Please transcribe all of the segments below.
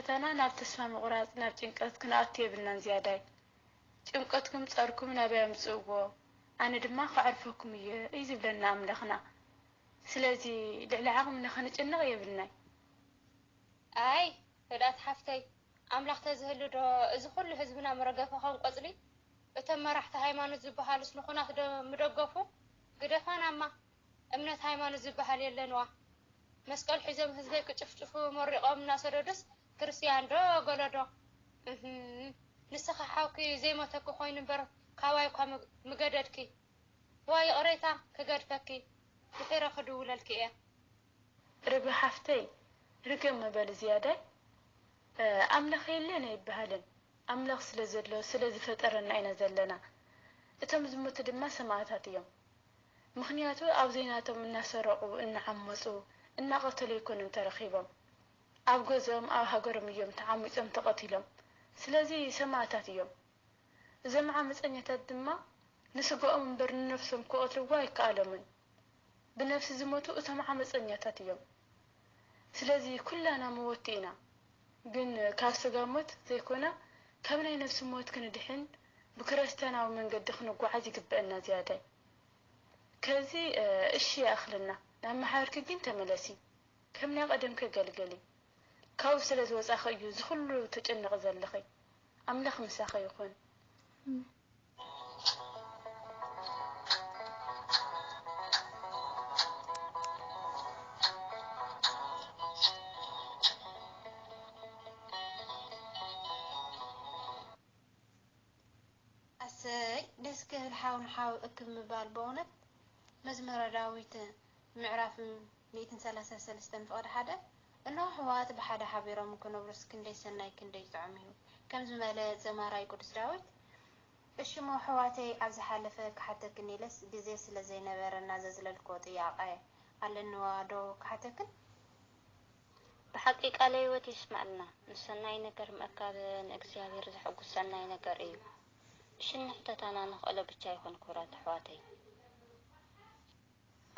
ፈተና ናብ ተስፋ ምቁራጽ ናብ ጭንቀት ክንኣቱ የብልናን ዝያዳይ ጭንቀትኩም ጸርኩም ናብ ያምጽእዎ ኣነ ድማ ክዕርፈኩም እየ እዩ ዝብለና ኣምላኽና ስለዚ ልዕሊ ዓቕምና ክንጭነቕ የብልናይ ኣይ ህዳት ሓፍተይ ኣምላኽ ተዝህሉ ዶ እዚ ኩሉ ህዝብና መረገፈ ከም ቆጽሊ እቶም መራሕቲ ሃይማኖት ዝበሃሉስ ንኹናት ዶ ምደገፉ ግደፋናማ እምነት ሃይማኖት ዝበሃል የለንዋ መስቀል ሒዞም ህዝበይ ክጭፍጭፉ መሪቖም እናሰደዱስ ክርስቲያን ዶ ገለዶ ንስኻ ሓውኪ ዘይሞተኪ ኮይኑ እምበር ካባይኳ ምገደድኪ ዋይ ቅሬታ ክገድፈኪ ድሒረ ክድውለልኪ እየ ርግቢ ሓፍተይ ርግብ መበል ዝያዳይ ኣምላኽ የለን ኣይበሃልን ኣምላኽ ስለ ዘሎ ስለ ዝፈጠረና ኢና ዘለና እቶም ዝሞቱ ድማ ሰማዕታት እዮም ምክንያቱ ኣብ ዜናቶም እናሰረቁ እናዓመፁ እናቐተሉ ይኮኑን ተረኺቦም ኣብ ገዝኦም ኣብ ሃገሮም እዮም ተዓሚፆም ተቐቲሎም ስለዚ ሰማዕታት እዮም እዞም ዓመፀኛታት ድማ ንስግኦም እምበር ንነፍሶም ክቐትልዋ ኣይከኣሎምን ብነፍሲ ዝሞቱ እቶም ዓመፀኛታት እዮም ስለዚ ኩላና መወቲ ኢና ግን ካብ ስጋ ሞት ዘይኮነ ካብ ናይ ነፍሲ ሞት ክንድሕን ብክርስቲያናዊ መንገዲ ክንጓዓዝ ይግብአና ዝያዳይ ከዚ እሺ ያእኽልና ናብ ማሕበርክ ግን ተመለሲ ከም ናይ ቀደም ከገልገሊ ካብኡ ስለ ዝወፃኸ እዩ ዝኩሉ ተጨንቕ ዘለኺ ኣምላኽ ምሳኺ ይኹን ደስ ክብል ሓውን ሓው እክብ ምባል በእውነት መዝሙረ ዳዊት ምዕራፍ 133 ፍቅዲ ሓደ እነሆ ሕዋት ብሓደ ሓቢሮም ክነብሩስ ክንደይ ሰናይ ክንደይ ጥዑም እዩ ከም ዝመለ ዘማራይ ቅዱስ ዳዊት እሺ ሞ ሕዋተይ ኣብ ዝሓለፈ ክሓተክን ኢለስ ግዜ ስለ ዘይነበረና ዘዝለልኮ ጥያቄ ኣለንዋ ዶ ክሓተክን ብሓቂ ቃለ ሕይወት ይስማዓልና ንሰናይ ነገር ምእካብ ንእግዚአብሔር ዝሕጉስ ሰናይ ነገር እዩ ሽንሕተታና ንኽእለ ብቻ ይኹን ኩራት ሕዋተይ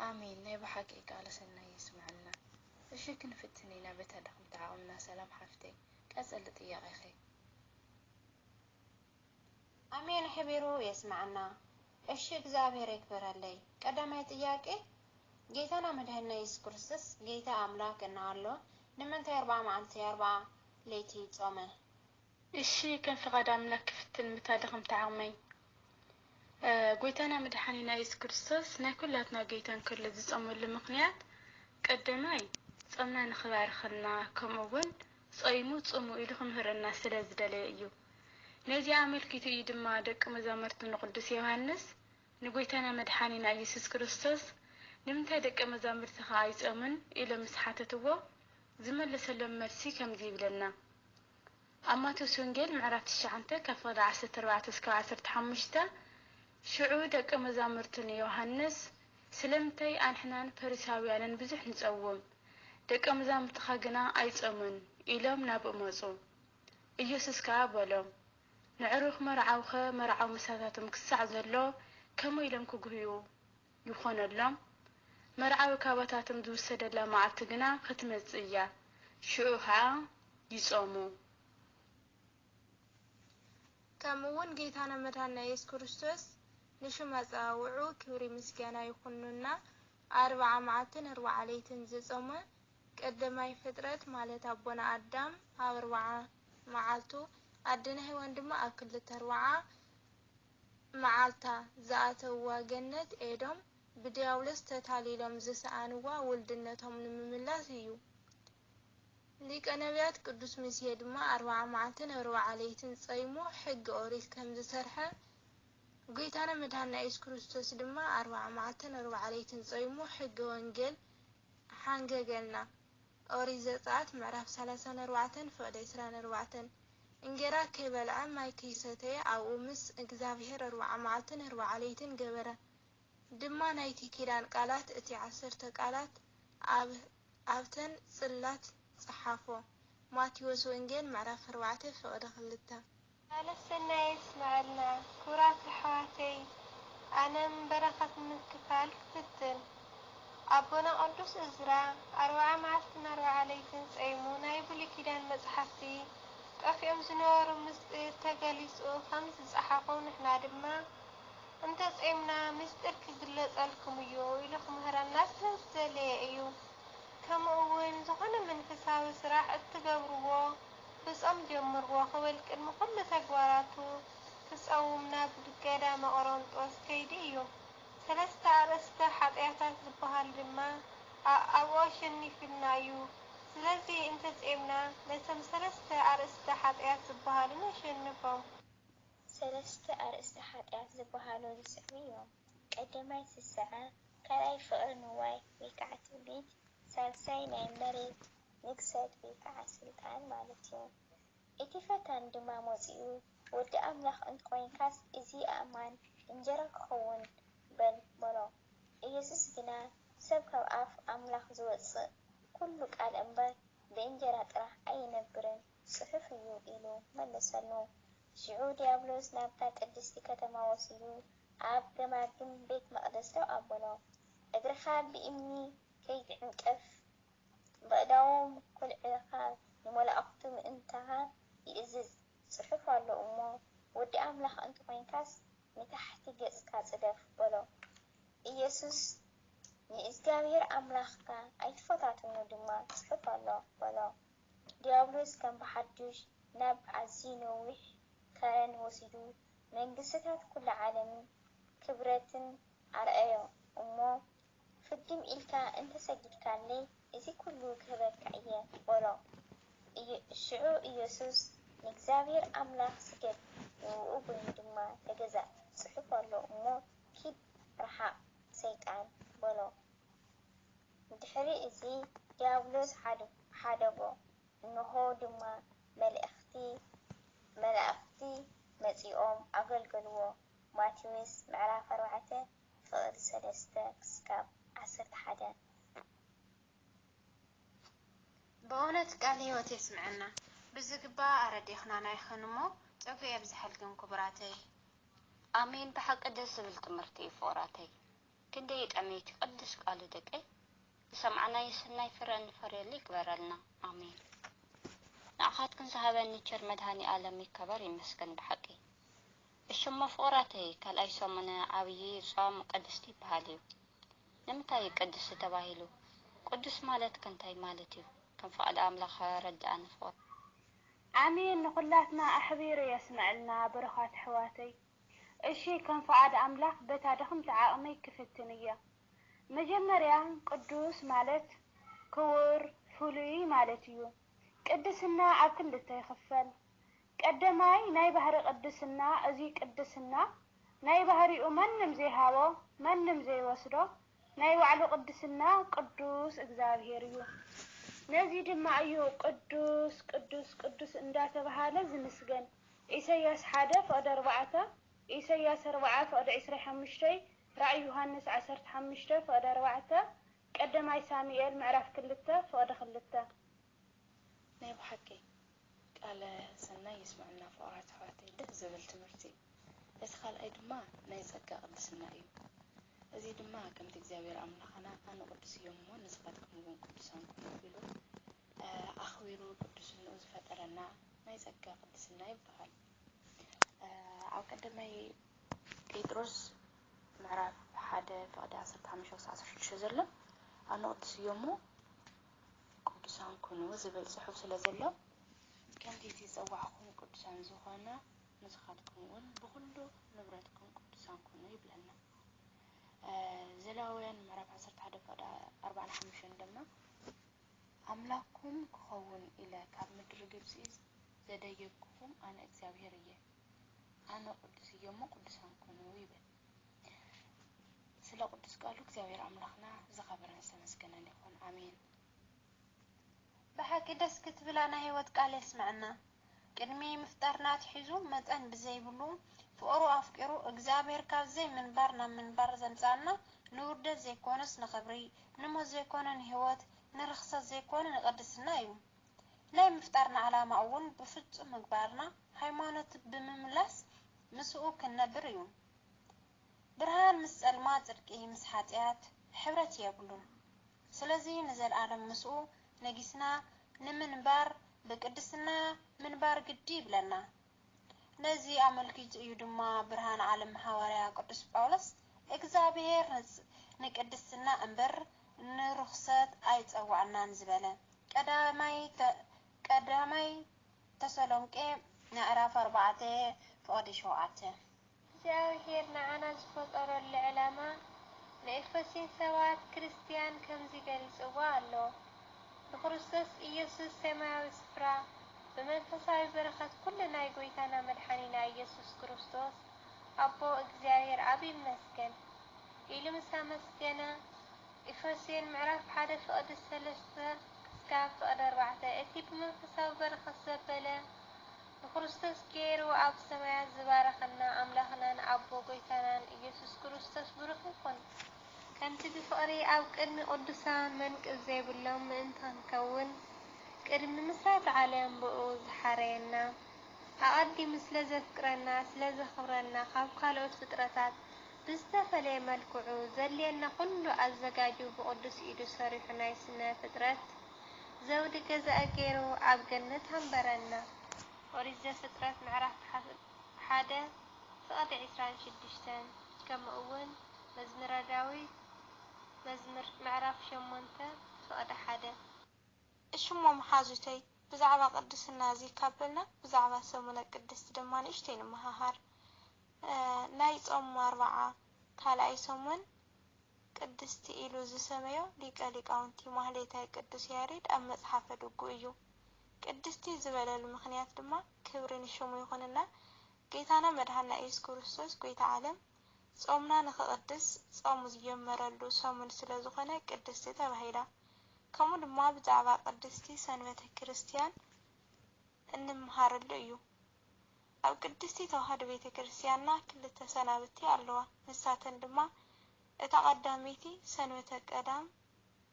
ኣሜን ናይ ብሓቂ ቃለ ሰናይ ይስማዓልና እሺ ክንፍትን ኢና በታ ደኽምቲ ዓቕምና ሰላም ሓፍተይ ቀጸሊ ጥያቄኸ ኣሜን ሕቢሩ የስማዓና እሺ እግዚአብሔር ይክበረለይ ቀዳማይ ጥያቄ ጌታና መድኃኒና ኢየሱስ ክርስቶስ ጌታ አምላክ እናሎ ንምንታይ 40 መዓልቲ 40 ለይቲ ጾመ እሺ ከም ፍቃድ ኣምላክ ክፍትን በታ ደኽምቲ ዓቕመይ ጎይታና መድኃኒና ኢየሱስ ክርስቶስ ናይ ኩላትና ጌታን ክለ ዝጾመሉ ምክንያት ቀዳማይ ጾምና ንኽባርኸልና ከምኡውን ጾይሙ ጽሙ ኢሉ ክምህረና ስለ ዝደለየ እዩ ነዚ ኣመልኪቱ እዩ ድማ ደቂ መዛሙርቱ ንቅዱስ ዮሐንስ ንጎይታና መድኃኒና ኢየሱስ ክርስቶስ ንምንታይ ደቂ መዛሙርትኻ ኣይጾምን ኢሎም ምስ ሓተትዎ ዝመለሰሎም መልሲ ከምዚ ይብለና ኣብ ማቴዎስ ወንጌል ምዕራፍ 9 ካብ ፍቅዲ 14 እስካብ 15 ሽዑ ደቂ መዛሙርቱ ዮሐንስ ስለምንታይ ኣንሕናን ፈሪሳውያንን ብዙሕ ንጸውም ደቂ መዛሙርትኻ ግና ኣይጾሙን ኢሎም ናብኡ መጹ ኢየሱስ ከዓ በሎም ንዕሩኽ መርዓውኸ መርዓው መሳታቶም ክሳዕ ዘሎ ከመይ ኢሎም ክጉህዩ ይኾነሎም መርዓዊ ካባታቶም ዝውሰደላ መዓልቲ ግና ክትመጽእ እያ ሽዑ ከዓ ይጾሙ ከምኡውን ጌታና መድኃኒና ኢየሱስ ክርስቶስ ንሽም መጻውዑ ክብሪ ምስጋና ይኹንና 40 መዓልትን 40 ለይትን ዝጾመ ቀዳማይ ፍጥረት ማለት ኣቦና ኣዳም ኣብ 40 መዓልቱ ኣድና ሔዋን ድማ ኣብ 40 መዓልታ ዝኣተውዋ ገነት ኤዶም ብዲያብሎስ ተታሊሎም ዝሰኣንዋ ውልድነቶም ንምምላስ እዩ ሊቀ ነቢያት ቅዱስ ሙሴ ድማ 40 መዓልትን 40 ለይትን ጾይሙ ሕጊ ኦሪት ከም ዝሰርሐ ጌታና መድኃኒና ኢየሱስ ክርስቶስ ድማ 40 መዓልትን 40 ለይትን ጾይሙ ሕጊ ወንጌል ሓንገገልና ኦሪት ዘጸአት ምዕራፍ 34 ፍቅዲ 24 እንጀራ ከይበልዐ ማይ ከይሰተየ ኣብኡ ምስ እግዚአብሔር 40 መዓልትን 40 ለይትን ገበረ ድማ ናይቲ ኪዳን ቃላት እቲ 10 ቃላት ኣብተን ጽላት ጽሓፎ ማቴዎስ ወንጌል ምዕራፍ 4 ፍቅዲ 2 አለሰናይ ይስማዓልና ኩራት ሕዋተይ ኣነም በረኸት ምክፋል ክፍትን أبونا قدوس إزرا 40 معلتن 40 ليلة صيمو ናይ ብሉይ ኪዳን መጽሓፍቲ ጠፊኦም ዝነበሩ ምስጢር ተገሊጹ ከም ዝጸሓፉ ንሕና ድማ እንተጽምና ምስጢር ክግለጸልኩም እዩ ኢሉ ክምህረና ስለዝደለየ እዩ። ከምኡ'ውን ዝኾነ መንፈሳዊ ስራሕ እትገብርዎ ብጾም ጀምርዎ ክብል ቅድሚ ኩሉ ተግባራቱ ክጸውም ናብ ገዳመ ቆሮንጦስ ከይዲ እዩ። ሰለስተ ኣርእስተ ኃጢአታት ዝበሃል ድማ ኣብኦ ሸኒፍልና እዩ። ስለዚ እንተጽምና ነቶም ሰለስተ ኣርእስተ ኃጢአት ዝበሃሉ ነሸንፎም። ሰለስተ ኣርእስተ ኃጢአት ዝበሃሉ ዝስዕቡ እዮም። ቀዳማይ ስስዓ፣ ካልኣይ ፍቅሪ ንዋይ ወይ ከዓ ትዕቢት፣ ሳልሳይ ናይ መሬት ንግሰት ወይ ከዓ ስልጣን ማለት እዩ። እቲ ፈታን ድማ መፂኡ ወዲ ኣምላኽ እንትኮይንካስ እዚ ኣእማን እንጀራ ክኸውን በል በሎ። ኢየሱስ ግና ሰብ ካብ ኣፍ ኣምላኽ ዝወፅእ ኩሉ ቃል እምበር ብእንጀራ ጥራሕ ኣይነብርን ጽሑፍ እዩ ኢሉ መለሰሉ። ሽዑ ዲያብሎስ ናብታ ቅድስቲ ከተማ ወሲዱ ኣብ ገማግም ቤት መቕደስ ኣበሎ። እግርኻ ብእምኒ ከይትዕንቀፍ በእዳዎም ኩልዕኻ ንመላእኽቱ ምእንታኻ ይእዝዝ ጽሑፍ ኣሎ እሞ ወዲ ኣምላኽ እንትኮይንካስ ንታሕቲ ገጽካ ጽደፍ በሎ። ኢየሱስ ንእግዚአብሔር ኣምላኽካ ኣይትፈታትኑ ድማ ጽሑፍ ኣሎ በሎ። ዲያብሎስ ከም ብሓዱሽ ናብ ኣዝዩ ነዊሕ ከረን ወሲዱ መንግስትታት ኩሉ ዓለምን ክብረትን ኣርአዮ እሞ ፍድም ኢልካ እንተሰጊድካለይ እዚ ኩሉ ክህበካ እየ በሎ። ሽዑ ኢየሱስ ንእግዚአብሔር ኣምላኽ ስገድ ንውኡ ኮይኑ ድማ ተገዛእ ጽሑፍ ኣሎ እሞ ኪድ ረሓቕ ሰይጣን በሎ። ድሕሪ እዚ ዲያብሎስ ሓደጎ እንሆ ድማ መላእኽቲ መጺኦም ኣገልገልዎ። ማቴዎስ ምዕራፍ 4 ፍቅዲ 3 ክሳብ 11። በእውነት ቃል ሕይወት የስምዐና ብዝግባእ ኣረዲኽና ናይኸንሞ ፀጉሪ ኣብዝሓልክም ክቡራተይ። ኣሜን። ብሓቂ ደስ ዝብል ትምህርቲ እዩ ፍቁራተይ። ክንደይ ጠሜት ቅዱስ ቃሉ ደቀይ ሰማዕናይ ሰናይ ፍረ እንፈርየሉ ይግበረልና። ኣሜን። ንኣኻትኩን ዝሃበኒ ቸር መድሃኒ ዓለም ይከበር ይመስገን ብሓቂ። እሽሞ ፍቁራተይ ካልኣይ ሰሙነ ዓብዪ ጾም ቅድስቲ ይበሃል እዩ። ንምንታይ ቅዱስ ተባሂሉ? ቅዱስ ማለት ከንታይ ማለት እዩ? ከም ፈቃድ ኣምላኽ ረዳእና ፍቁር። ኣሜን። ንኹላትና ኣሕቢሩ የስምዐልና በረኻት ኣሕዋተይ። እሺ ከም ፈቃድ ኣምላኽ በታ ድኽምቲ ዓቕመይ ክፍትን እየ። መጀመርያ ቅዱስ ማለት ክቡር ፍሉይ ማለት እዩ። ቅድስና ኣብ ክልተ ይኽፈል። ቀዳማይ ናይ ባህሪ ቅድስና፣ እዚ ቅድስና ናይ ባህሪኡ ማንም ዘይሃቦ ማንም ዘይወስዶ ናይ ባዕሉ ቅድስና ቅዱስ እግዚአብሔር እዩ። ነዚ ድማ እዩ ቅዱስ ቅዱስ ቅዱስ እንዳተባሃለ ዝምስገን። ኢሳይያስ 1:4፣ ኢሳይያስ 4:25፣ ራእይ ዮሐንስ 15:4፣ ቀዳማይ ሳሙኤል ምዕራፍ 2:2። ናይ ብሓቂ ቃለ ሰናይ ይስምዐና ፍቁራት ኣሕዋተይ፣ ደስ ዝብል ትምህርቲ። እዚ ካልኣይ ድማ ናይ ጸጋ ቅድስና እዩ። እዚ ድማ ከምቲ እግዚአብሔር ኣምላኽና ኣነ ቅዱስ እዮም እሞ ንስኻትኩም እውን ቅዱሳን ኩኑ ኢሉ ኣኽቢሩ ቅዱስንኡ ዝፈጠረና ናይ ጸጋ ቅድስና ይበሃል። ኣብ ቀዳማይ ጴጥሮስ ምዕራፍ 1:15-16 ዘሎ ኣነ ቅዱስ እዮም እሞ ቅዱሳን ኩኑ ዝብል ጽሑፍ ስለ ዘሎ ከምቲ ዝጸዋዕኹም ቅዱሳን ዝኾነ ንስኻትኩም እውን ብኩሉ ንብረትኩም ቅዱሳን ኩኑ ይብለና። ዘሌዋውያን ምዕራፍ 11:45 ድማ ኣምላክኩም ክኸውን ኢለ ካብ ምድሪ ግብፂ ዘደየብኩኩም ኣነ እግዚአብሔር እየ፣ ኣነ ቅዱስ እየ እሞ ቅዱሳን ኩኑ ይብል። ስለ ቅዱስ ቃሉ እግዚአብሔር ኣምላኽና ዝኸበረን ዝተመስገነን ይኹን። ኣሜን። ብሓቂ ደስ ክትብላ ናይ ህይወት ቃል የስምዐና። ቅድሚ ምፍጣርና ትሒዙ መጠን ብዘይብሉ ፍቅሩ ኣፍቂሩ እግዚአብሔር ካብ ዘይ ምንባር ናብ ምንባር ዘምፃና ንውርደት ዘይኮነስ ንኽብሪ፣ ንሞት ዘይኮነ ንህይወት፣ ንርክሰት ዘይኮነ ንቅድስና እዩ። ናይ ምፍጣርና ዓላማ እውን ብፍጹም ምግባርና ሃይማኖት ብምምላስ ምስኡ ክንነብር እዩ። ብርሃን ምስ ጸልማ፣ ጽድቂ ምስ ኃጢአት ሕብረት የብሉን። ስለዚህ ንዘለዓለም ምስኡ ነጊስና ንምንባር በቅድስና ምንባር ግዲ ይብለና ነዚ አመልኪት እዩ ድማ ብርሃን ዓለም ሐዋርያ ቅዱስ ጳውሎስ እግዚአብሔር ንቅድስና እንበር ንርክሰት አይጸዋዕናን ዝበለ ቀዳማይ ተሰሎንቄ ምዕራፍ 4 ፍቅዲ 7 እግዚአብሔር ንዓና ዝፈጠረሉ ዕላማ ንኤፌሶን ሰባት ክርስቲያን ከምዚ ገሊጽዋ ኣሎ በክርስቶስ ኢየሱስ ሰማያዊ ስፍራ በመንፈሳዊ በረከት ኩሉ ናይ ጎይታና መድኃኒና ኢየሱስ ክርስቶስ አቦ እግዚአብሔር አብ ይመስገን ኢሉ ምሳ መስገነ ኤፌሶን ምዕራፍ 1 ፍቅዲ 3 እስካብ ፍቅዲ 4 እቲ በመንፈሳዊ በረከት ዘበለ በክርስቶስ ገይሩ አብ ሰማያት ዝባረኸና አምላኽናን አቦ ጎይታናን ኢየሱስ ክርስቶስ ብሩክ ይኹን ከምቲ ብፍቅሪ አብ ቅድሚ ቅዱሳን መንቅጽ ዘይብሎም ምእንተ ንከውን ቅድሚ ምስራት ዓለም ብኡ ዝሓረየና አቀዲሙ ስለ ዘፍቅረና ስለ ዘኽብረና ካብ ካልኦት ፍጥረታት ብዝተፈለየ መልክዑ ዘልየና ኩሉ አዘጋጁ ብቅዱስ ኢዱ ሰሪሑ ናይ ስነ ፍጥረት ዘውዲ ገዛእ ገይሩ አብ ገነት አንበረና ኦሪት ዘፍጥረት ምዕራፍ 1 ፍቅዲ 26 ከምኡ እውን መዝሙረ ዳዊት መዝሙር ምዕራፍ 8 ፍቅዲ 1 እሽሞም ሓዙተይ ብዛዕባ ቅድስና እዚ ካብልና ብዛዕባ ሰሙነ ቅድስት ድማ ንእሽተይ ንመሃሃር ናይ ጾም 40 ካልኣይ ሰሙን ቅድስቲ ኢሉ ዝሰመዮ ሊቀ ሊቃውንቲ ማህሌታይ ቅዱስ ያሬድ ኣብ መጽሓፈ ድጉ እዩ ቅድስቲ ዝበለሉ ምክንያት ድማ ክብሪ ንሽሙ ይኹንና ጌታና መድኃኒና ኢየሱስ ክርስቶስ ጎይታ ዓለም ጾምና ንኽቅድስ ጾሙ ዝጀመረሉ ሰሙን ስለ ዝኾነ ቅድስቲ ተባሂላ ከምኡ ድማ ብዛዕባ ቅድስቲ ሰንበተ ክርስቲያን እንመሃረሉ እዩ ኣብ ቅድስቲ ተዋህዶ ቤተ ክርስቲያንና ክልተ ሰናብቲ ኣለዋ ንሳተን ድማ እታ ቀዳሚቲ ሰንበተ ቀዳም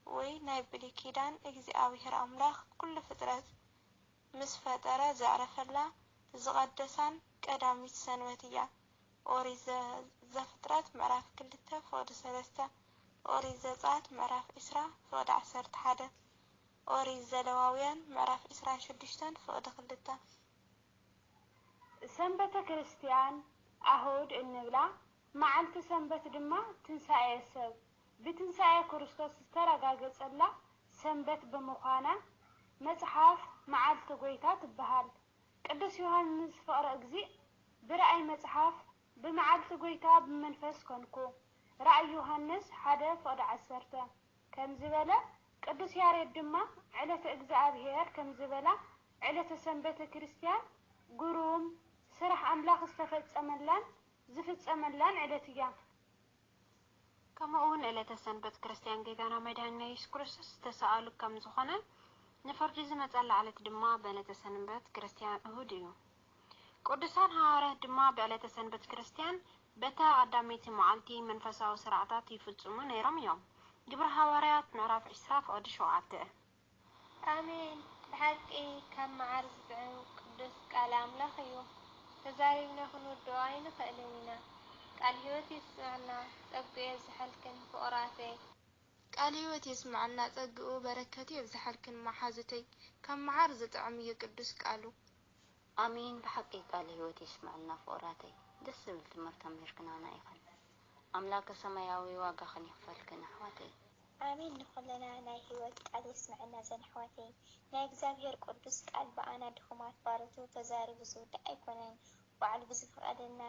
ወይ ናይ ብሉይ ኪዳን እግዚአብሔር አምላኽ ኩሉ ፍጥረት ምስ ፈጠረ ዘዕረፈላ ዝቀደሳን ቀዳሚት ሰንበት እያ ኦሪት ዘፍጥረት ምዕራፍ 2 ፍቅዲ 3 ኦሪት ዘጸአት ምዕራፍ 20 ፍቅዲ 11 ኦሪት ዘለዋውያን ምዕራፍ 26 ፍቅዲ 2 ሰንበተ ክርስቲያን አሁድ እንብላ መዓልቲ ሰንበት ድማ ትንሣኤ ሰብ ብትንሣኤ ክርስቶስ ዝተረጋገጸላ ሰንበት ብምዃና መጽሐፍ መዓልቲ ጎይታ ትበሃል ቅዱስ ዮሐንስ ፍቅረ እግዚእ ብራእይ መጽሐፍ በመዓልቲ ጎይታ በመንፈስ ኮንኩ ራእይ ዮሐንስ 1 ፍቅዲ 10 ከም ዝበለ ቅዱስ ያሬድ ድማ ዕለተ እግዚአብሔር ከም ዝበላ ዕለተ ሰንበተ ክርስቲያን ጉሩም ስራሕ አምላኽ ዝተፈጸመላን ዝፍጸመላን ዕለት እያ ከምኡውን ዕለተ ሰንበት ክርስቲያን ጌታና መድኃኒና ኢየሱስ ክርስቶስ ተሰአሉ ከም ዝኾነ ንፍርዲ ዝመጸላ ዕለት ድማ በዕለተ ሰንበት ክርስቲያን እሁድ እዩ ቅዱሳን ሐዋርያት ድማ በዕለተ ሰንበት ክርስቲያን በታ ቀዳሚት መዓልቲ መንፈሳዊ ስርዓታት ይፍጽሙ ነይሮም እዮም ግብረ ሐዋርያት ምዕራፍ 20 ፍቅዲ 7 አሜን ብሓቂ ካብ መዓር ዝጥዕም ቅዱስ ቃል አምላኽ እዩ ተዛሪብና ክንወደኦ ኣይንኽእልን ኢና ቃል ሕይወት ይስማዕና ጸግኡ የብዝሐልክን ፍቁራተይ ቃል ሕይወት ይስማዕና ጸግኡ በረከቱ የብዝሐልክን ማሓዙተይ ካብ መዓር ዝጥዕም እዩ ቅዱስ ቃሉ አሜን ብሓቂ ቃል ሕይወት ይስማዕና ፍቁራተይ ደስ ዝብል ትምህርቲ ተምህርክናና ይኹን አምላከ ሰማያዊ ዋጋ ከንይክፈልክን አሕዋተይ አሜን ንኹለና ናይ ሕይወት ቃል ይስማዕና ዘን ኣሕዋተይ ናይ እግዚአብሔር ቅዱስ ቃል በኣና ድኹማት ባረቱ ተዛሪቡ ዝውዳእ ኣይኮነን ባዕሉ ብዝፈቐደና